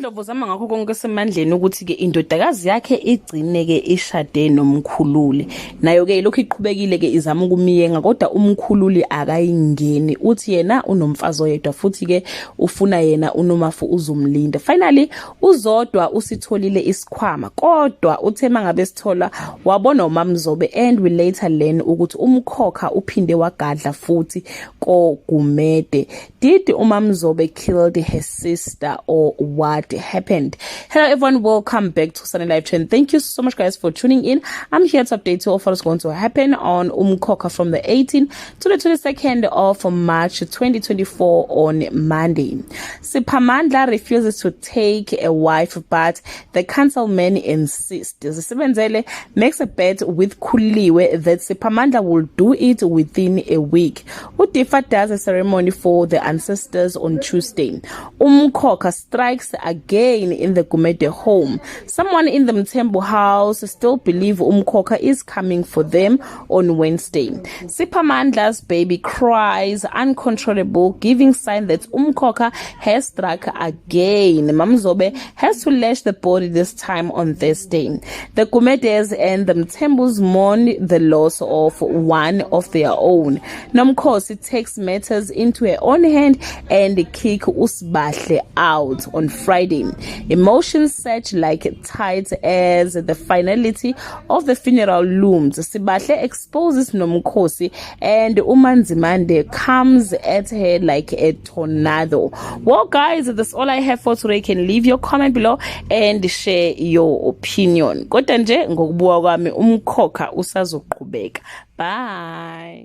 uNdlovu zama ngakho konke semandleni ukuthi ke indodakazi yakhe igcine ke ishade nomkhululi. Nayo ke lokho iqhubekile ke izama ukumiyenga kodwa umkhululi akayingeni. Uthi yena unomfazi oyedwa futhi ke ufuna yena uNomafu uzumlinda. Finally uZodwa usitholile Iskhwama kodwa uthe mangabe sithola wabona uMamzobe and we later learn ukuthi Umkhokha uphinde wagadla futhi koGumede. Did uMamzobe killed her sister or what happened? Hello everyone, welcome back to Sunday Live Trend. Thank you so much guys for tuning in. I'm here to update you of what's going to happen on Umkhokha from the 18th to the 22nd of March 2024 on Monday. Siphamandla refuses to take a wife but the councilman insists. Zisebenzele makes a bet with Khuliwe that Siphamandla will do it within a week. Udifa does a ceremony for the ancestors on Tuesday. Umkhokha strikes again in the Gumede home. Someone in the Mthembu house still believe Umkhokha is coming for them on Wednesday. Siphamandla's baby cries uncontrollable, giving sign that Umkhokha has struck again. Mamzobe has to lash the body this time on Thursday. The Gumedes and the Mthembus mourn the loss of one of their own. Nomkhosi takes matters into her own hand and kick Usbahle out on Friday. Emotions surge like tides as the finality of the funeral looms. Sibahle exposes Nomkhosi and Umanzimande comes at her like a tornado. Well guys, that's all I have for today. You can leave your comment below and share your opinion. Kodwa nje ngokubuka kwami Umkhokha usazoqhubeka. Bye.